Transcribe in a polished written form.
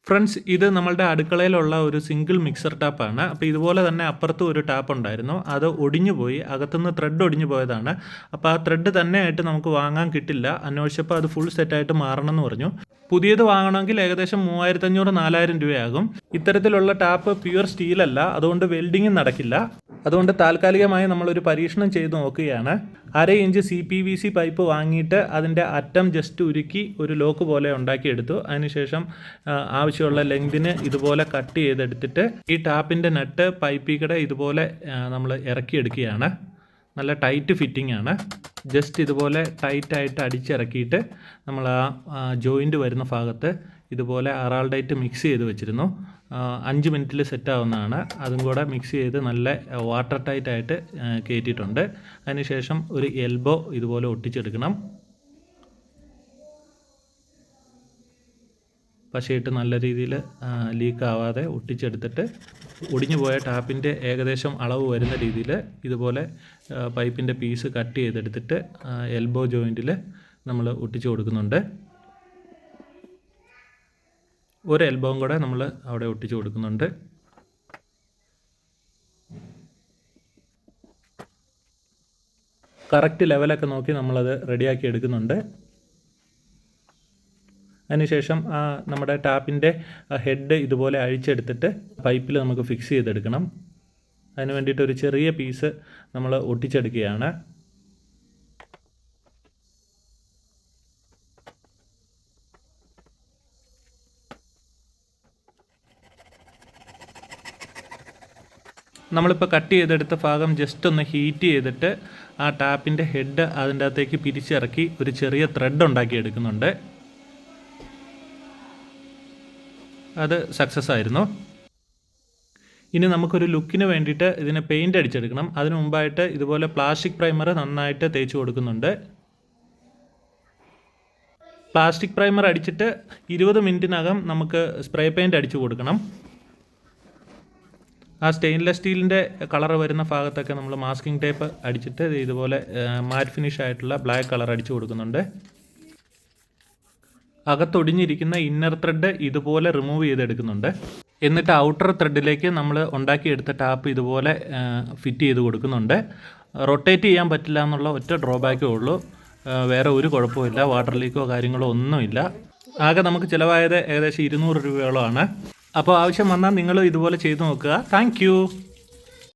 Friends, ഇത് നമ്മളുടെ അടുക്കളയിലുള്ള ഒരു സിംഗിൾ മിക്സർ ടാപ്പാണ്. അപ്പോൾ ഇതുപോലെ തന്നെ അപ്പുറത്തും ഒരു ടാപ്പ് ഉണ്ടായിരുന്നു. അത് ഒടിഞ്ഞു പോയി, അകത്തുനിന്ന് ത്രെഡ് ഒടിഞ്ഞു പോയതാണ്. അപ്പോൾ ആ ത്രെഡ് തന്നെയായിട്ട് നമുക്ക് വാങ്ങാൻ കിട്ടില്ല. അന്വേഷിച്ചപ്പോൾ അത് ഫുൾ സെറ്റായിട്ട് മാറണമെന്ന് പറഞ്ഞു. പുതിയത് വാങ്ങണമെങ്കിൽ ഏകദേശം 3500-4000 രൂപയാകും. ഇത്തരത്തിലുള്ള ടാപ്പ് പ്യുവർ സ്റ്റീലല്ല, അതുകൊണ്ട് വെൽഡിങ്ങും നടക്കില്ല. അതുകൊണ്ട് താൽക്കാലികമായി നമ്മളൊരു പരീക്ഷണം ചെയ്ത് നോക്കുകയാണ്. 1/2 ഇഞ്ച് CPVC പൈപ്പ് വാങ്ങിയിട്ട് അതിൻ്റെ അറ്റം ജസ്റ്റ് ഉരുക്കി ഒരു ലോക്ക് പോലെ ഉണ്ടാക്കിയെടുത്തു. അതിനുശേഷം ആവശ്യമുള്ള ലെങ്തിന് ഇതുപോലെ കട്ട് ചെയ്തെടുത്തിട്ട് ഈ ടാപ്പിൻ്റെ നട്ട് പൈപ്പിക്കടെ ഇതുപോലെ നമ്മൾ ഇറക്കിയെടുക്കുകയാണ്. നല്ല ടൈറ്റ് ഫിറ്റിംഗ് ആണ്. ജസ്റ്റ് ഇതുപോലെ ടൈറ്റായിട്ട് അടിച്ചിറക്കിയിട്ട് നമ്മൾ ആ ജോയിൻ്റ് വരുന്ന ഭാഗത്ത് ഇതുപോലെ അറാൾഡൈറ്റ് മിക്സ് ചെയ്ത് വെച്ചിരുന്നു. 5 മിനിറ്റിൽ സെറ്റാവുന്നതാണ്. അതും കൂടെ മിക്സ് ചെയ്ത് നല്ല വാട്ടർ ടൈറ്റായിട്ട് കയറ്റിയിട്ടുണ്ട്. അതിനുശേഷം ഒരു എൽബോ ഇതുപോലെ ഒട്ടിച്ചെടുക്കണം. പശയിട്ട് നല്ല രീതിയിൽ ലീക്ക് ആവാതെ ഒട്ടിച്ചെടുത്തിട്ട് ഒടിഞ്ഞു പോയ ടാപ്പിൻ്റെ ഏകദേശം അളവ് വരുന്ന രീതിയിൽ ഇതുപോലെ പൈപ്പിൻ്റെ പീസ് കട്ട് ചെയ്തെടുത്തിട്ട് എൽബോ ജോയിൻറ്റിൽ നമ്മൾ ഒട്ടിച്ചു കൊടുക്കുന്നുണ്ട്. ഒരു എൽബോവും കൂടെ നമ്മൾ അവിടെ ഒട്ടിച്ചു കൊടുക്കുന്നുണ്ട്. കറക്റ്റ് ലെവലൊക്കെ നോക്കി നമ്മളത് റെഡിയാക്കി എടുക്കുന്നുണ്ട്. അതിനുശേഷം നമ്മുടെ ടാപ്പിൻ്റെ ഹെഡ് ഇതുപോലെ അഴിച്ചെടുത്തിട്ട് പൈപ്പിൽ നമുക്ക് ഫിക്സ് ചെയ്തെടുക്കണം. അതിന് വേണ്ടിയിട്ട് ഒരു ചെറിയ പീസ് നമ്മൾ ഒട്ടിച്ചെടുക്കുകയാണ്. നമ്മളിപ്പോൾ കട്ട് ചെയ്തെടുത്ത ഭാഗം ജസ്റ്റ് ഒന്ന് ഹീറ്റ് ചെയ്തിട്ട് ആ ടാപ്പിൻ്റെ ഹെഡ് അതിൻ്റെ അകത്തേക്ക് പിരിച്ചിറക്കി ഒരു ചെറിയ ത്രെഡ് ഉണ്ടാക്കി എടുക്കുന്നുണ്ട്. അത് സക്സസ് ആയിരുന്നു. ഇനി നമുക്കൊരു ലുക്കിന് വേണ്ടിയിട്ട് ഇതിന് പെയിൻ്റ് അടിച്ചെടുക്കണം. അതിന് മുമ്പായിട്ട് ഇതുപോലെ പ്ലാസ്റ്റിക് പ്രൈമർ നന്നായിട്ട് തേച്ച് കൊടുക്കുന്നുണ്ട്. പ്ലാസ്റ്റിക് പ്രൈമർ അടിച്ചിട്ട് 20 മിനിറ്റിനകം നമുക്ക് സ്പ്രേ പെയിൻ്റ് അടിച്ചു കൊടുക്കണം. ആ സ്റ്റെയിൻലെസ് സ്റ്റീലിൻ്റെ കളർ വരുന്ന ഭാഗത്തൊക്കെ നമ്മൾ മാസ്കിംഗ് ടേപ്പ് അടിച്ചിട്ട് ഇതുപോലെ മാറ്റ് ഫിനിഷ് ആയിട്ടുള്ള ബ്ലാക്ക് കളർ അടിച്ചു കൊടുക്കുന്നുണ്ട്. അകത്തൊടിഞ്ഞിരിക്കുന്ന ഇന്നർ ത്രെഡ് ഇതുപോലെ റിമൂവ് ചെയ്തെടുക്കുന്നുണ്ട്. എന്നിട്ട് ഔട്ടർ ത്രെഡിലേക്ക് നമ്മൾ ഉണ്ടാക്കിയെടുത്ത ടാപ്പ് ഇതുപോലെ ഫിറ്റ് ചെയ്ത് കൊടുക്കുന്നുണ്ട്. റൊട്ടേറ്റ് ചെയ്യാൻ പറ്റില്ല എന്നുള്ള ഒറ്റ ഡ്രോബാക്കേ ഉള്ളൂ. വേറെ ഒരു കുഴപ്പമില്ല. വാട്ടർ ലീക്കോ കാര്യങ്ങളോ ഒന്നുമില്ല. ആകെ നമുക്ക് ചിലവായത് ഏകദേശം 200 രൂപയോളമാണ്. അപ്പോൾ ആവശ്യം വന്നാൽ നിങ്ങൾ ഇതുപോലെ ചെയ്തു നോക്കുക. താങ്ക്